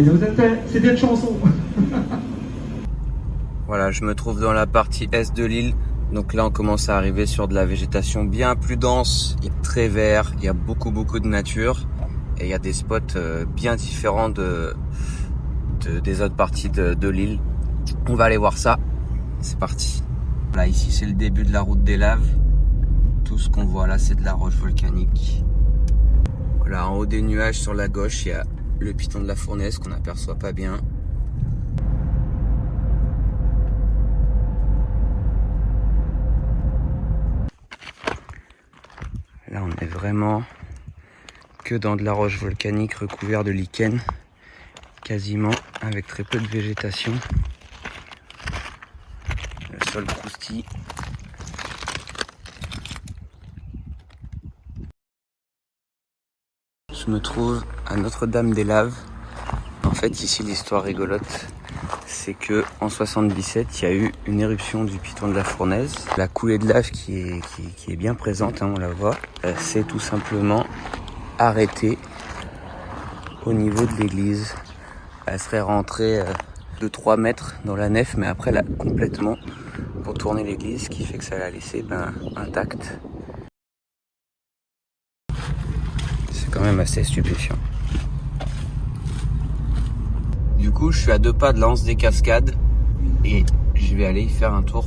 mais c'était une chanson. Voilà, je me trouve dans la partie est de l'île. Donc là, on commence à arriver sur de la végétation bien plus dense. Il est très vert, il y a beaucoup de nature. Et il y a des spots bien différents des autres parties de l'île. On va aller voir ça. C'est parti. Là, ici, c'est le début de la route des laves. Tout ce qu'on voit là, c'est de la roche volcanique. Voilà, en haut des nuages, sur la gauche, il y a le piton de la Fournaise qu'on n'aperçoit pas bien. Là, on est vraiment que dans de la roche volcanique recouverte de lichen, quasiment, avec très peu de végétation. Le sol croustille. Je me trouve à Notre-Dame-des-Laves. En fait, ici, l'histoire rigolote, c'est que en 77, il y a eu une éruption du piton de la Fournaise. La coulée de lave qui est bien présente, hein, on la voit, c'est tout simplement arrêtée au niveau de l'église. Elle serait rentrée de 3 mètres dans la nef, mais après elle a complètement contourné l'église, ce qui fait que ça l'a laissée intacte. C'est quand même assez stupéfiant. Du coup, je suis à 2 pas de l'Anse des Cascades et je vais aller y faire un tour.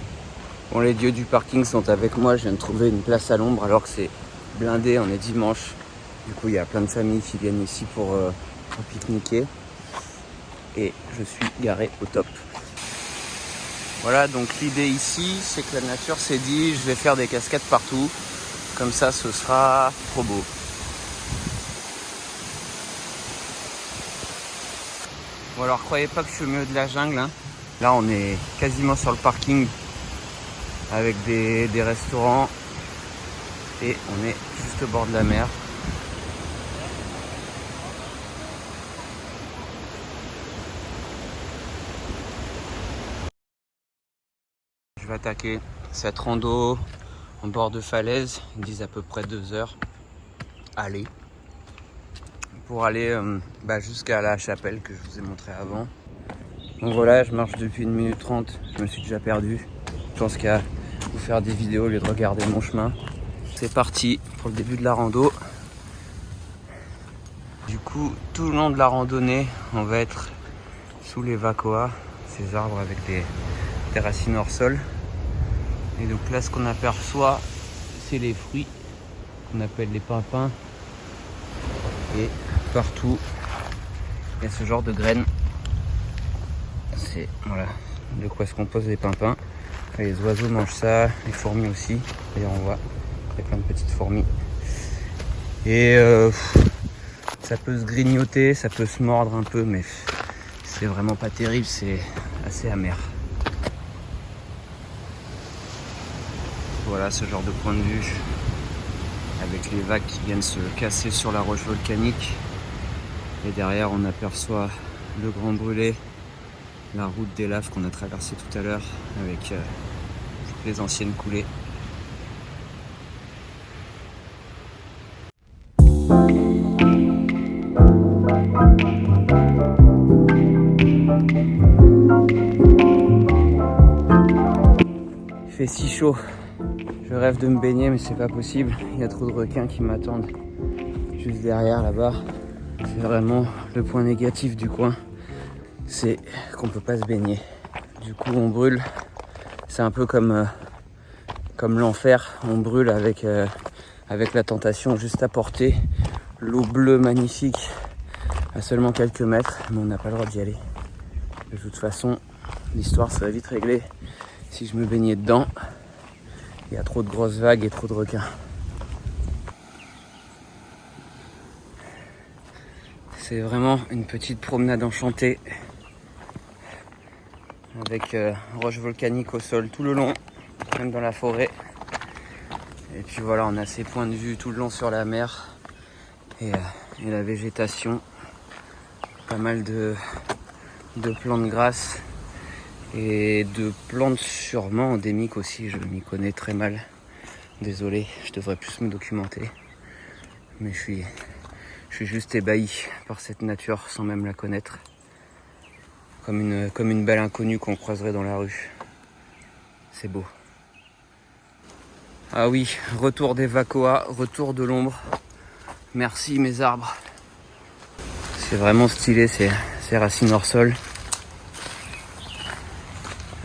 Bon, les dieux du parking sont avec moi. Je viens de trouver une place à l'ombre alors que c'est blindé. On est dimanche. Du coup, il y a plein de familles qui viennent ici pour pique-niquer. Et je suis garé au top. Voilà, donc l'idée ici, c'est que la nature s'est dit, je vais faire des cascades partout. Comme ça, ce sera trop beau. Bon, alors croyez pas que je suis au milieu de la jungle, hein. Là, on est quasiment sur le parking avec des restaurants et on est juste au bord de la mer. Je vais attaquer cette rando en bord de falaise, ils disent à peu près 2 heures. Allez, pour aller jusqu'à la chapelle que je vous ai montré avant. Donc voilà, je marche depuis 1 minute 30, je me suis déjà perdu. Je pense qu'à vous faire des vidéos au lieu de regarder mon chemin. C'est parti pour le début de la rando. Du coup, tout le long de la randonnée, on va être sous les vacoas, ces arbres avec des racines hors sol. Et donc là, ce qu'on aperçoit, c'est les fruits qu'on appelle les pimpins. Et partout, il y a ce genre de graines. C'est voilà de quoi se composent les pimpins. Et les oiseaux mangent ça, les fourmis aussi. D'ailleurs, on voit, il y a plein de petites fourmis. Et ça peut se grignoter, ça peut se mordre un peu, mais c'est vraiment pas terrible, c'est assez amer. Voilà ce genre de point de vue, avec les vagues qui viennent se casser sur la roche volcanique. Et derrière, on aperçoit le Grand Brûlé, la route des laves qu'on a traversée tout à l'heure, avec toutes les anciennes coulées. Il fait si chaud, je rêve de me baigner mais c'est pas possible, il y a trop de requins qui m'attendent juste derrière là-bas. C'est vraiment le point négatif du coin, c'est qu'on peut pas se baigner. Du coup on brûle, c'est un peu comme l'enfer, on brûle avec la tentation juste à portée, l'eau bleue magnifique à seulement quelques mètres, mais on n'a pas le droit d'y aller. De toute façon, l'histoire serait vite réglée si je me baignais dedans. Il y a trop de grosses vagues et trop de requins. C'est vraiment une petite promenade enchantée avec roches volcaniques au sol tout le long, même dans la forêt. Et puis voilà, on a ces points de vue tout le long sur la mer et la végétation, pas mal de plantes grasses et de plantes sûrement endémiques aussi, je m'y connais très mal. Désolé, je devrais plus me documenter. Mais je suis juste ébahi par cette nature sans même la connaître. comme une belle inconnue qu'on croiserait dans la rue. C'est beau. Ah oui, retour des Vacoas, retour de l'ombre. Merci mes arbres. C'est vraiment stylé ces racines hors sol.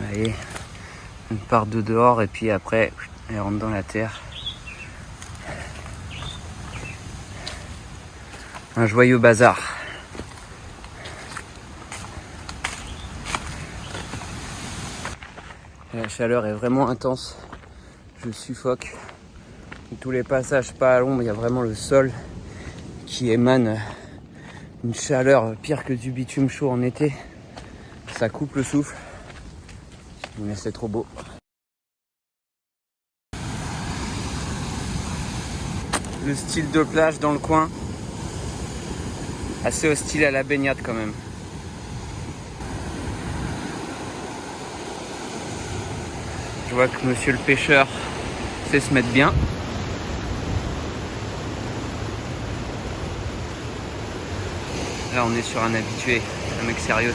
Vous voyez, une part de dehors et puis après, elle rentre dans la terre. Un joyeux bazar. La chaleur est vraiment intense. Je suffoque. Tous les passages pas à l'ombre, il y a vraiment le sol qui émane une chaleur pire que du bitume chaud en été. Ça coupe le souffle. Mais c'est trop beau. Le style de plage dans le coin, assez hostile à la baignade quand même. Je vois que monsieur le pêcheur sait se mettre bien. Là on est sur un habitué, un mec sérieux.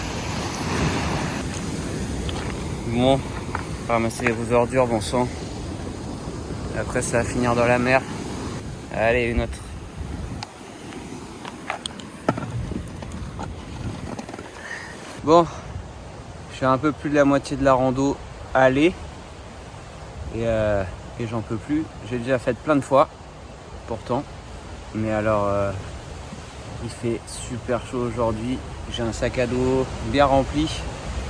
Bon, ramasser vos ordures, bon sang. Après ça va finir dans la mer. Allez, une autre. Bon, je suis un peu plus de la moitié de la rando aller. Et j'en peux plus. J'ai déjà fait plein de fois, pourtant. Mais alors, il fait super chaud aujourd'hui. J'ai un sac à dos bien rempli.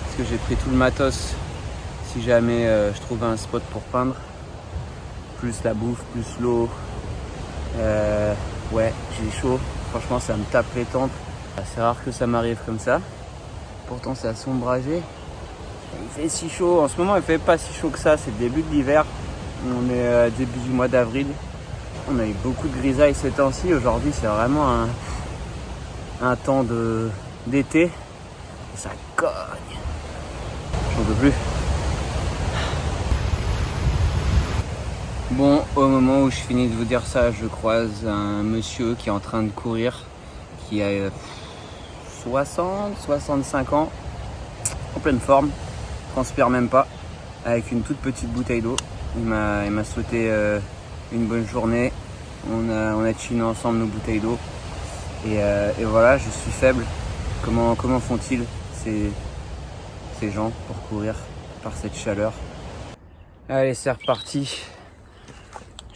Parce que j'ai pris tout le matos. Si jamais je trouve un spot pour peindre. Plus la bouffe, plus l'eau. Ouais, j'ai chaud. Franchement, ça me tape les tempes. C'est rare que ça m'arrive comme ça. Pourtant, c'est assez ombragé. Il fait si chaud. En ce moment, il fait pas si chaud que ça. C'est le début de l'hiver. On est début du mois d'avril. On a eu beaucoup de grisailles ces temps-ci. Aujourd'hui, c'est vraiment un temps d'été. Et ça cogne. J'en peux plus. Bon, au moment où je finis de vous dire ça, je croise un monsieur qui est en train de courir, qui a 65 ans, en pleine forme, transpire même pas, avec une toute petite bouteille d'eau. Il m'a souhaité une bonne journée. On a chiné ensemble nos bouteilles d'eau. Et voilà, je suis faible. Comment font-ils ces gens pour courir par cette chaleur? Allez, c'est reparti.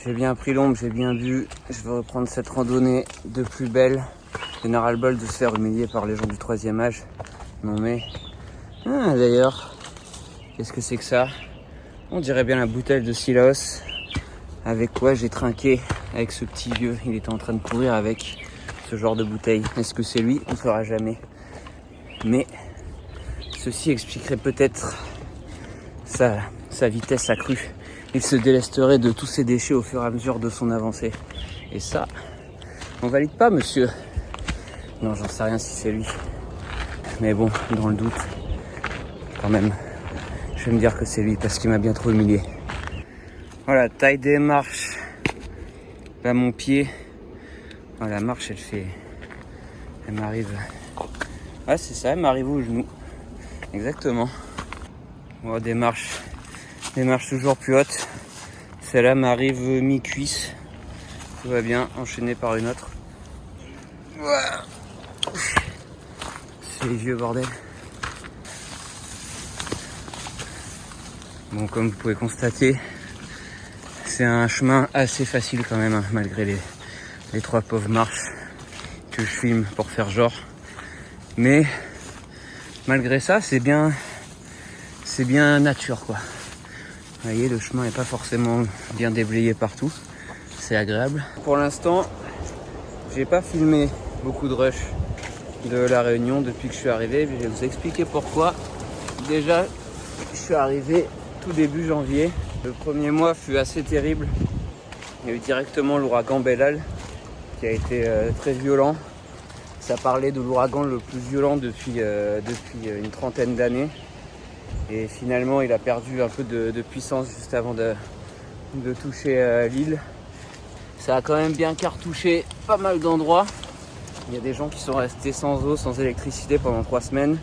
J'ai bien pris l'ombre, j'ai bien bu. Je vais reprendre cette randonnée de plus belle. Je n'ai ras le bol de se faire humilier par les gens du 3e âge. Non mais... Ah, d'ailleurs, qu'est-ce que c'est que ça? On dirait bien la bouteille de Silaos. Avec quoi j'ai trinqué avec ce petit vieux. Il était en train de courir avec ce genre de bouteille. Est-ce que c'est lui? On ne saura jamais. Mais ceci expliquerait peut-être sa vitesse accrue. Il se délesterait de tous ses déchets au fur et à mesure de son avancée. Et ça, on valide pas, monsieur. Non, j'en sais rien si c'est lui. Mais bon, dans le doute, quand même, je vais me dire que c'est lui parce qu'il m'a bien trop humilié. Voilà, taille des marches. Là, mon pied. Voilà, la marche, elle m'arrive. Ouais, c'est ça, elle m'arrive au genou. Exactement. Voilà, des marches toujours plus hautes. Celle-là m'arrive mi-cuisse. Tout va bien, enchaîné par une autre. Voilà. C'est les vieux bordel. Bon, comme vous pouvez constater, c'est un chemin assez facile quand même, hein, malgré les 3 pauvres marches que je filme pour faire genre. Mais malgré ça, c'est bien nature, quoi. Vous voyez, le chemin n'est pas forcément bien déblayé partout. C'est agréable. Pour l'instant, j'ai pas filmé beaucoup de rush de la Réunion depuis que je suis arrivé. Je vais vous expliquer pourquoi. Déjà, je suis arrivé tout début janvier. Le premier mois fut assez terrible. Il y a eu directement l'ouragan Belal qui a été très violent. Ça parlait de l'ouragan le plus violent depuis une trentaine d'années. Et finalement, il a perdu un peu de puissance juste avant de toucher l'île. Ça a quand même bien cartouché pas mal d'endroits. Il y a des gens qui sont restés sans eau, sans électricité pendant 3 semaines.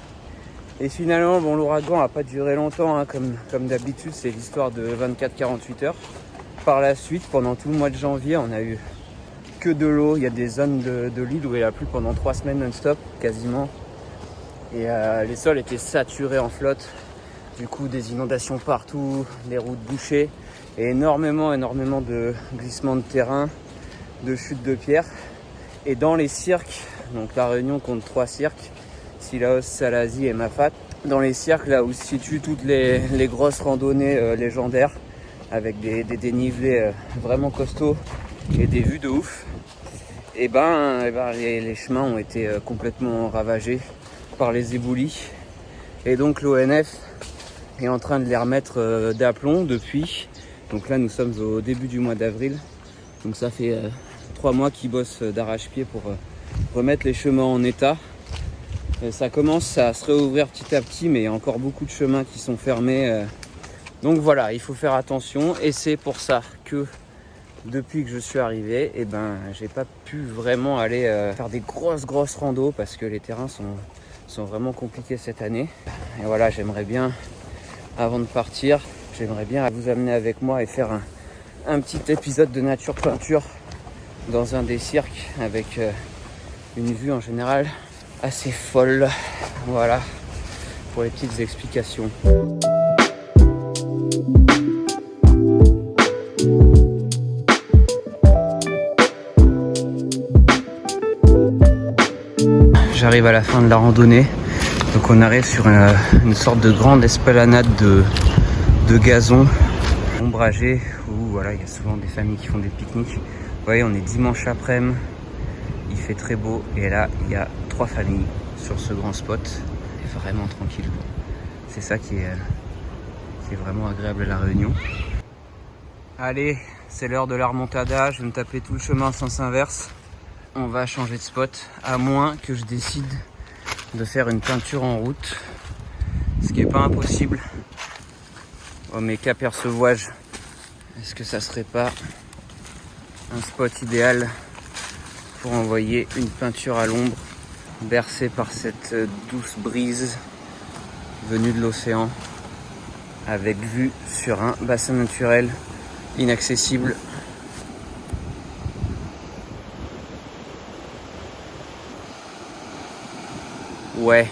Et finalement, bon, l'ouragan n'a pas duré longtemps, hein, comme d'habitude, c'est l'histoire de 24-48 heures. Par la suite, pendant tout le mois de janvier, on a eu que de l'eau. Il y a des zones de l'île où il a plu pendant 3 semaines non-stop, quasiment. Et les sols étaient saturés en flotte. Du coup, des inondations partout, les routes bouchées. Et énormément de glissements de terrain, de chutes de pierres. Et dans les cirques, donc la Réunion compte 3 cirques, Silaos, Salazie et Mafat. Dans les cirques, là où se situent toutes les grosses randonnées légendaires, avec des dénivelés vraiment costauds et des vues de ouf, et les chemins ont été complètement ravagés par les éboulis. Et donc l'ONF est en train de les remettre d'aplomb depuis. Donc là, nous sommes au début du mois d'avril. Donc ça fait 3 mois qu'ils bossent d'arrache-pied pour remettre les chemins en état. Ça commence à se réouvrir petit à petit, mais il y a encore beaucoup de chemins qui sont fermés. Donc voilà, il faut faire attention. Et c'est pour ça que depuis que je suis arrivé, j'ai pas pu vraiment aller faire des grosses randos parce que les terrains sont vraiment compliqués cette année. Et voilà, j'aimerais bien, avant de partir, j'aimerais bien vous amener avec moi et faire un petit épisode de nature peinture dans un des cirques avec une vue en général assez folle. Voilà, pour les petites explications. J'arrive à la fin de la randonnée, donc on arrive sur une sorte de grande esplanade de gazon ombragé où voilà, il y a souvent des familles qui font des pique-niques. Vous voyez, on est dimanche après-midi, il fait très beau et là il y a 3 familles sur ce grand spot. C'est vraiment tranquille. C'est ça qui est vraiment agréable à la Réunion. Allez, c'est l'heure de la remontada, je vais me taper tout le chemin en sens inverse. On va changer de spot, à moins que je décide de faire une peinture en route, ce qui n'est pas impossible. Oh, mais qu'aperçois-je? Est-ce que ça serait pas un spot idéal pour envoyer une peinture à l'ombre, bercée par cette douce brise venue de l'océan, avec vue sur un bassin naturel inaccessible. Ouais.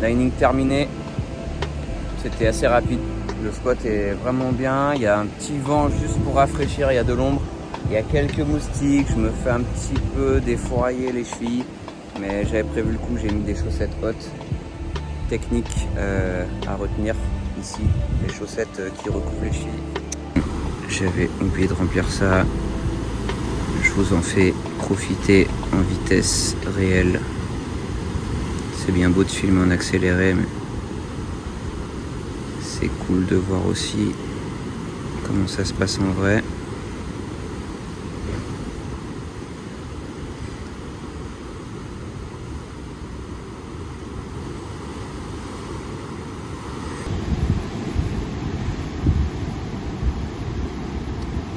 Lining terminé, c'était assez rapide, le spot est vraiment bien, il y a un petit vent juste pour rafraîchir, il y a de l'ombre, il y a quelques moustiques, je me fais un petit peu défourailler les chevilles, mais j'avais prévu le coup, j'ai mis des chaussettes hautes, technique à retenir ici, les chaussettes qui recouvrent les chevilles. J'avais oublié de remplir ça, je vous en fais profiter en vitesse réelle. C'est bien beau de filmer en accéléré, mais c'est cool de voir aussi comment ça se passe en vrai.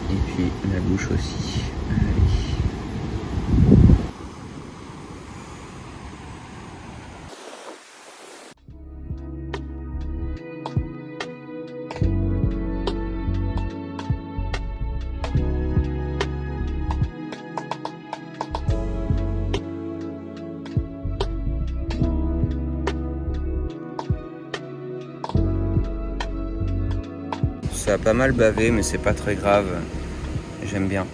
Et puis la bouche aussi. Allez. Ça a pas mal bavé, mais c'est pas très grave. J'aime bien.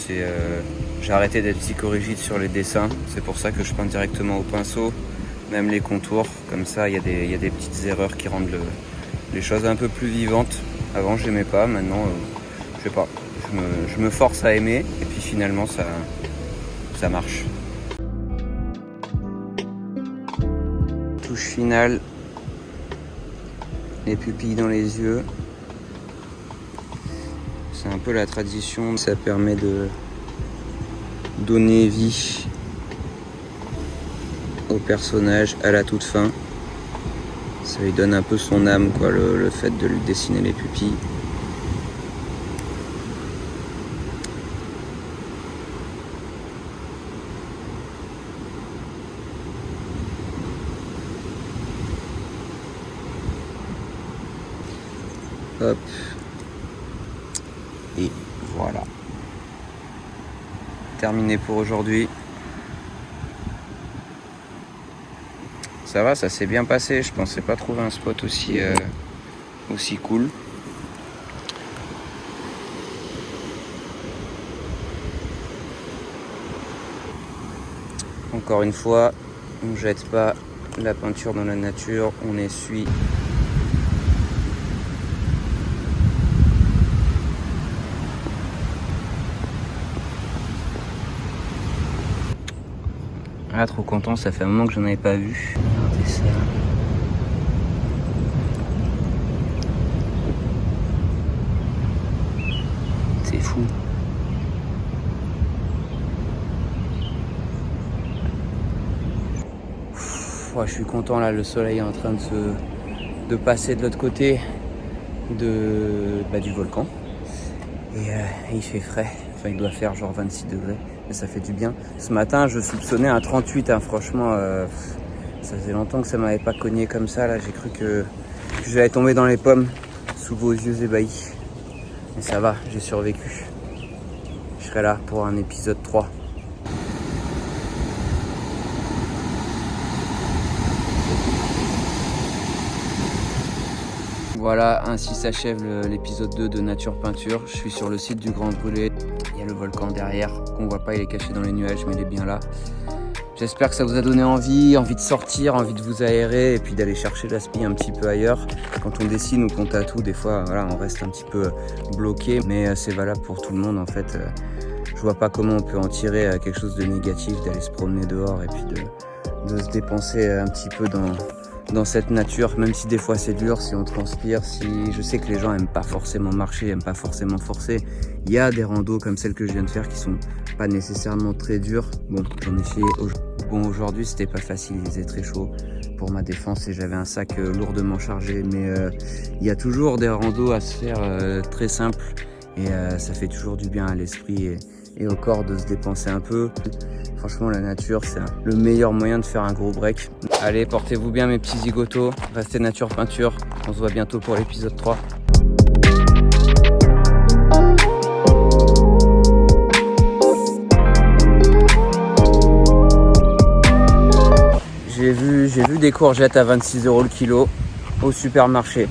J'ai arrêté d'être psychorigide sur les dessins. C'est pour ça que je peins directement au pinceau. Même les contours, comme ça, il y a des petites erreurs qui rendent les choses un peu plus vivantes. Avant, j'aimais pas. Maintenant, je sais pas. je me force à aimer et puis finalement ça marche. Touche finale, les pupilles dans les yeux. C'est un peu la tradition, ça permet de donner vie au personnage à la toute fin. Ça lui donne un peu son âme, quoi, le fait de lui dessiner les pupilles. Hop. Et voilà. Terminé pour aujourd'hui. Ça va, ça s'est bien passé. Je pensais pas trouver un spot aussi cool. Encore une fois, on ne jette pas la peinture dans la nature, on essuie. Ah, trop content, ça fait un moment que j'en avais pas vu. Regardez ça. C'est fou. Ouais, je suis content là, le soleil est en train de passer de l'autre côté du volcan. Et il fait frais. Enfin, il doit faire genre 26 degrés. Mais ça fait du bien. Ce matin, je soupçonnais un 38. Hein. Franchement, ça faisait longtemps que ça m'avait pas cogné comme ça. Là, j'ai cru que j'allais tomber dans les pommes sous vos yeux ébahis. Mais ça va, j'ai survécu. Je serai là pour un épisode 3. Voilà, ainsi s'achève l'épisode 2 de Nature Peinture. Je suis sur le site du Grand Brûlé. Il y a le volcan derrière, qu'on voit pas, il est caché dans les nuages, mais il est bien là. J'espère que ça vous a donné envie de sortir, envie de vous aérer et puis d'aller chercher l'aspi un petit peu ailleurs. Quand on dessine ou qu'on tatoue, des fois, voilà, on reste un petit peu bloqué, mais c'est valable pour tout le monde en fait. Je vois pas comment on peut en tirer quelque chose de négatif, d'aller se promener dehors et puis de se dépenser un petit peu dans cette nature, même si des fois c'est dur, si on transpire, si je sais que les gens aiment pas forcément marcher, aiment pas forcément forcer. Il y a des randos comme celle que je viens de faire qui sont pas nécessairement très dures. Bon, j'en ai fait. Bon, aujourd'hui c'était pas facile, il faisait très chaud pour ma défense et j'avais un sac lourdement chargé. Mais il y a toujours des randos à se faire très simples et ça fait toujours du bien à l'esprit et au corps de se dépenser un peu. Franchement, la nature, c'est le meilleur moyen de faire un gros break. Allez, portez-vous bien mes petits zigotos. Restez Nature Peinture. On se voit bientôt pour l'épisode 3. J'ai vu des courgettes à 26 € le kilo au supermarché.